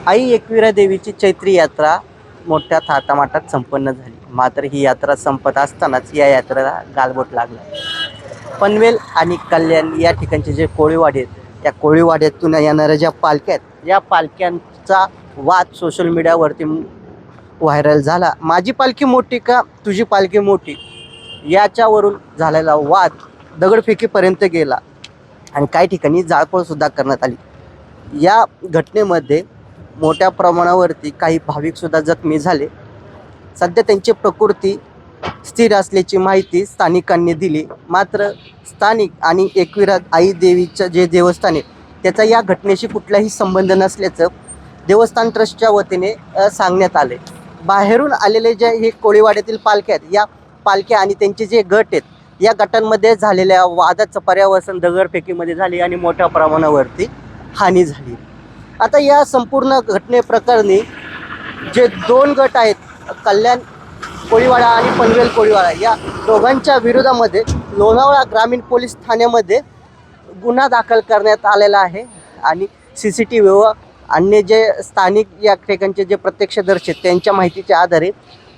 आई एकविरा देवीची चैत्री यात्रा मोठ्या थाटामाटात संपन्न झाली. मात्र ही यात्रा संपत असतानाच या यात्रेला गालबोट लागला. पनवेल आणि कल्याण या ठिकाणचे जे कोळीवाडे आहेत, त्या कोळीवाड्यातून येणाऱ्या ज्या पालख्या आहेत, या पालख्यांचा वाद सोशल मीडियावरती व्हायरल झाला. माझी पालखी मोठी का तुझी पालखी मोठी, याच्यावरून झालेला वाद दगडफेकीपर्यंत गेला आणि काही ठिकाणी जाळपोळसुद्धा करण्यात आली. या घटनेमध्ये मोठ्या प्रमाणावरती काही भाविकसुद्धा जखमी झाले. सध्या त्यांची प्रकृती स्थिर असल्याची माहिती स्थानिकांनी दिली. मात्र स्थानिक आणि एकविरा आई देवीचं जे देवस्थान आहे, त्याचा या घटनेशी कुठलाही संबंध नसल्याचं देवस्थान ट्रस्टच्या वतीने सांगण्यात आले. बाहेरून आलेले जे हे कोळीवाड्यातील पालख्या आहेत, या पालख्या आणि त्यांचे जे गट आहेत, या गटांमध्ये झालेल्या वादाचं पर्यावसन दगडफेकीमध्ये झाली आणि मोठ्या प्रमाणावरती हानी झाली. आता या संपूर्ण घटनेप्रकरणी जे 2 गट आहेत, कल्याण कोळीवाडा आणि पनवेल कोळीवाडा, या दोघांच्या विरोधामध्ये लोणावळा ग्रामीण पोलीस ठाण्यामध्ये गुन्हा दाखल करण्यात आलेला आहे. आणि CCTV व अन्य जे स्थानिक या ठिकाणचे जे प्रत्यक्षदर्शी आहेत, त्यांच्या माहितीच्या आधारे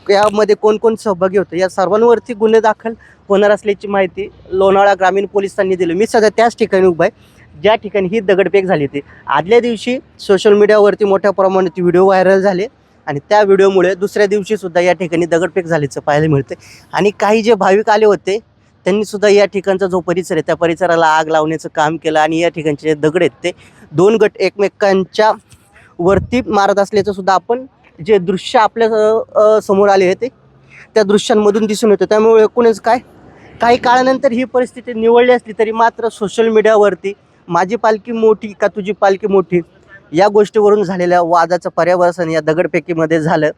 यामध्ये कोण कोण सहभागी होतं, या सर्वांवरती गुन्हे दाखल होणार असल्याची माहिती लोणावळा ग्रामीण पोलिसांनी दिली. मी सध्या त्याच ठिकाणी उभा आहे ज्या ठिकाणी ही दगडफेक झाली होती. आदल्या दिवशी सोशल मीडियावरती मोठ्या प्रमाणात व्हिडिओ व्हायरल झाले आणि त्या व्हिडिओमुळे दुसऱ्या दिवशीसुद्धा या ठिकाणी दगडफेक झाल्याचं पाहायला मिळते. आणि काही जे भाविक आले होते त्यांनीसुद्धा या ठिकाणचा जो परिसर आहे, त्या परिसराला आग लावण्याचं काम केलं आणि या ठिकाणचे जे दगड आहेत ते 2 गट एकमेकांच्या वरती मारत असल्याचं सुद्धा आपण जे दृश्य आपल्या समोर आले होते त्या दृश्यांमधून दिसून येतं. त्यामुळे एकूणच काही काळानंतर ही परिस्थिती निवळली असली तरी मात्र सोशल मीडियावरती माझी पालखी मोठी का तुझी पालखी मोठी, या गोष्टीवरून झालेल्या वादाचं पर्यावसन या दगडफेकीमध्ये झालं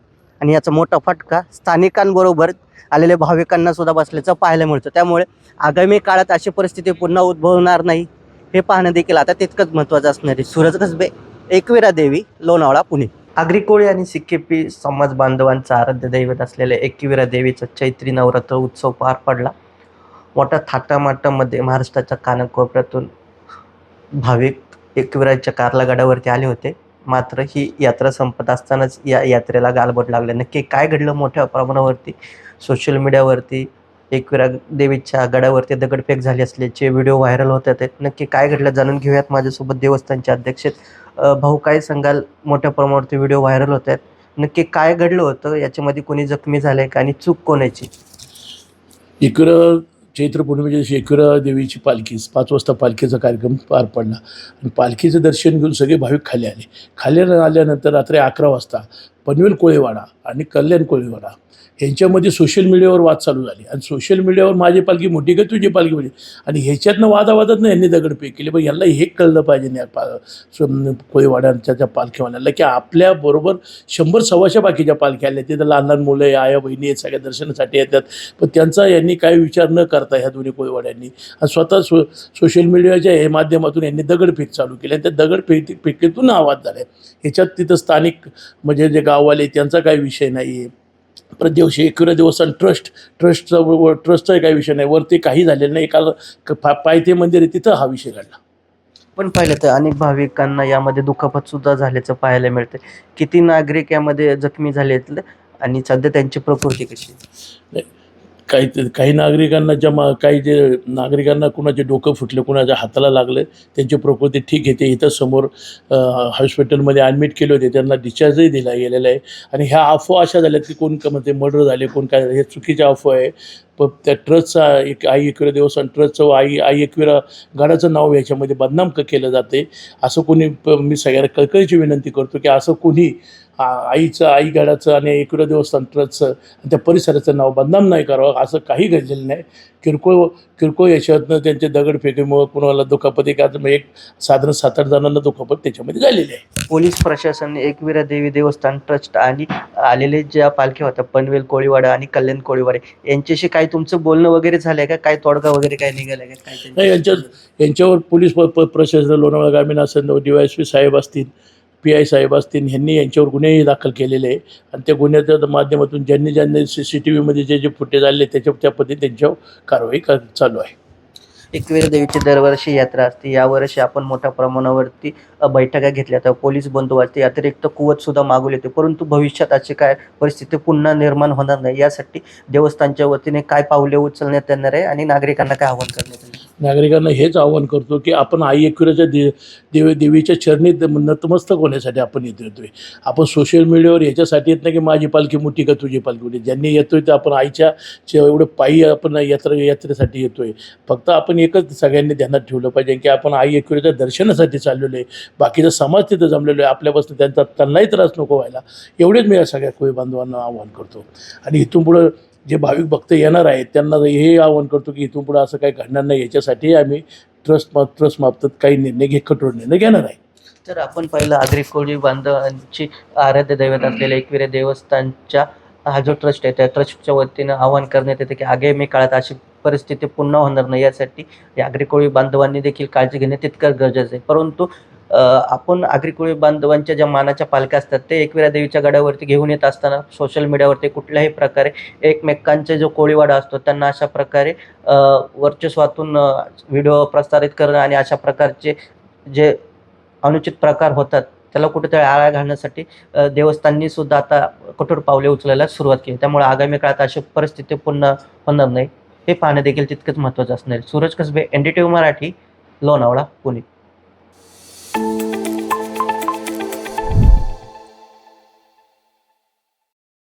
आणि याचा मोठा फटका स्थानिकांबरोबर आलेल्या भाविकांना सुद्धा बसल्याचं पाहायला मिळतं. त्यामुळे आगामी काळात अशी परिस्थिती पुन्हा उद्भवणार नाही हे पाहणं देखील आता तितकंच महत्त्वाचं असणार आहे. सूरज कसबे, एकविरा देवी, लोणावळा, पुणे. आगरी कोळी आणि सिक्केपी समाज बांधवांचं आराध्य दैवत असलेल्या एकविरा देवीचा चैत्री नवरात्र उत्सव पार पडला. मोठ्या थाटामाटामध्ये महाराष्ट्राच्या कानाकोपऱ्यातून भाविक एकविराच्या कारला गडावरती आले होते. मात्र ही यात्रा संपत असतानाच या यात्रेला गालबोट लागले. नक्की काय घडलं? मोठ्या प्रमाणावरती सोशल मीडियावरती एकविरा देवीच्या गडावरती दगडफेक झाली असल्याचे व्हिडिओ व्हायरल होत आहेत. नक्की काय घडलं जाणून घेऊयात. माझ्यासोबत देवस्थानचे अध्यक्ष भाऊ, काय सांगाल? मोठ्या प्रमाणावरती व्हिडिओ व्हायरल होत आहेत, नक्की काय घडलं होतं? याच्यामध्ये कोणी जखमी झालंय का आणि चूक कोणाची? एकविरा चैत्र पौर्णिमेच्या दिवशी एकविरा देवीची पालखी 5 वाजता पालखीचा कार्यक्रम पार पडला आणि पालखीचं दर्शन घेऊन सगळे भाविक खाली आले. खाली आल्यानंतर रात्री 11 वाजता पनवेल कोळीवाडा आणि कल्याण कोळीवाडा ह्यांच्यामध्ये सोशल मीडियावर वाद चालू झाले आणि सोशल मीडियावर माझी पालखी मोठी का तुझी पालखी मोठी, आणि ह्याच्यातनं वादावादातनं यांनी दगडफेक केली. पण यांना हे कळलं पाहिजे नाही कोळीवाड्यांच्या त्या पालखीवाल्यांना की आपल्याबरोबर 100-125 बाकीच्या पालख्या आल्या. तिथं लहान लहान मुलं, आया बहिणी आहेत, सगळ्या दर्शनासाठी येतात. पण त्यांचा यांनी काही विचार न करता ह्या दोन्ही कोळीवाड्यांनी आणि स्वतः सोशल मीडियाच्या हे माध्यमातून यांनी दगडफेक चालू केली आणि त्या दगडफेकीतून आवाज झाला. ह्याच्यात तिथं स्थानिक म्हणजे जे गाववाले त्यांचा काही विषय नाही आहे. प्रदेवशी एकविरा देवस्थान ट्रस्टचा काही विषय नाही. वरती काही झालेलं नाही. एका पायथे मंदिर आहे तिथं हा विषय घडला. पण पाहिलं तर अनेक भाविकांना यामध्ये दुखापत सुद्धा झाल्याचं पाहायला मिळते. किती नागरिक यामध्ये जखमी झालेत आणि सध्या त्यांची प्रकृती कशी? काही नागरिकांना काही जे नागरिकांना कुणाचे डोकं फुटले, कुणाच्या हाताला लागले, त्यांची प्रकृती ठीक आहे. ते इथं समोर हॉस्पिटलमध्ये ॲडमिट केले होते, त्यांना डिस्चार्जही दिला गेलेला आहे. आणि ह्या अफवा अशा झाल्यात की कोण म्हणते मर्डर झाले, कोण काय, हे चुकीच्या अफवा आहे. पण त्या ट्रस्टचा आई एकविरा देवस्थान ट्रस्टचं आई एकविरा गडाचं नाव याच्यामध्ये बदनाम केलं जाते. असं कोणी, मी सगळ्यांना कळकळीची विनंती करतो की असं कोणी आई गडाचं आणि एकविरा देवस्थान ट्रस्टचं आणि त्या परिसराचं नाव बदनाम नाही करावं. असं काही घडलेलं नाही. किरकोळ याच्यातनं त्यांच्या दगडफेकीमुळं कुणाला दुखापत, एक साधारण 7-8 जणांना दुखापत त्याच्यामध्ये झालेली आहे. पोलीस प्रशासन, एकविरा देवी देवस्थान ट्रस्ट आणि आलेले ज्या पालख्या होत्या पनवेल कोळीवाडा आणि कल्याण कोळीवाडा, यांच्याशी काय तुमचं बोलणं वगैरे झालंय का? काय तोडगा वगैरे काय निघालाय का? नाही, यांच्यावर पोलीस प्रशासन, लोणावळा ग्रामीण असेल, DYSP साहेब असतील, PI साहेब असतील, ह्यांनी यांच्यावर गुन्हेही दाखल केलेले आहे. आणि त्या गुन्ह्याच्या माध्यमातून ज्यांनी CCTVमध्ये जे फुटेज आले त्या पद्धतीने त्यांच्यावर कारवाई चालू आहे. एकविरा देवीची दरवर्षी यात्रा असते. यावर्षी आपण मोठ्या प्रमाणावरती बैठका घेतल्या तर पोलीस बंदोबस्त अतिरिक्त कुवत सुद्धा मागवली होती. परंतु भविष्यात अशी काय परिस्थिती पुन्हा निर्माण होणार नाही यासाठी देवस्थानच्या वतीने काय पावले उचलण्यात येणार आहे आणि नागरिकांना काय आवाहन करण्यात येईल? नागरिकांना हेच आवाहन करतो की आपण आई एकविराच्या देवीच्या चरणी नतमस्तक होण्यासाठी आपण येतोय. आपण सोशल मीडियावर याच्यासाठी येत नाही की माझी पालखी मोठी का तुझी पालखी मोठी. ज्यांनी येतोय तर आपण आईच्या एवढं पायी आपण यात्रेसाठी येतोय. फक्त आपण एकच सगळ्यांनी ध्यानात ठेवलं पाहिजे की आपण आई एकविराच्या दर्शनासाठी चाललेलो आहे. बाकीचा समाज तिथं जमलेलो आहे. आपल्यापासून त्यांनाही त्रास नको व्हायला, एवढेच मी या सगळ्या कोळी बांधवांना आवाहन करतो. आणि इथून पुढं जे भाविक भक्त येणार आहेत त्यांना हे आवाहन करतो की इथून पुढं असं काही घडणार नाही. याच्यासाठी आम्ही ट्रस्टमार्फत काही कठोर निर्णय घेणार आहे. तर आपण पहिलं आगरी कोळी बांधवांची आराध्य दैवत असलेल्या एकविरा देवस्थानच्या हा जो ट्रस्ट आहे त्या ट्रस्टच्या वतीनं आवाहन करण्यात येते की आगामी काळात अशी परिस्थिती पुन्हा होणार नाही यासाठी या आगरी कोळी बांधवांनी देखील काळजी घेणे तितकं गरजेचं आहे. परंतु आपण आगरी कोळी बांधवांच्या ज्या मानाच्या पालख्या असतात ते एकविरा देवीच्या गडावरती घेऊन येत असताना सोशल मीडियावरती कुठल्याही प्रकारे एकमेकांचे जो कोळीवाडा असतो त्यांना अशा प्रकारे वर्चस्वातून व्हिडिओ प्रसारित करणं आणि अशा प्रकारचे जे अनुचित प्रकार होतात त्याला कुठेतरी आळा घालण्यासाठी देवस्थाननी सुद्धा आता कठोर पावले उचलायला सुरुवात केली. त्यामुळे आगामी काळात अशी परिस्थिती पुन्हा होणार नाही हे पाहणं देखील तितकंच महत्त्वाचं असणार. सूरज कसबे, NDTV मराठी, लोणावळा, पुणे.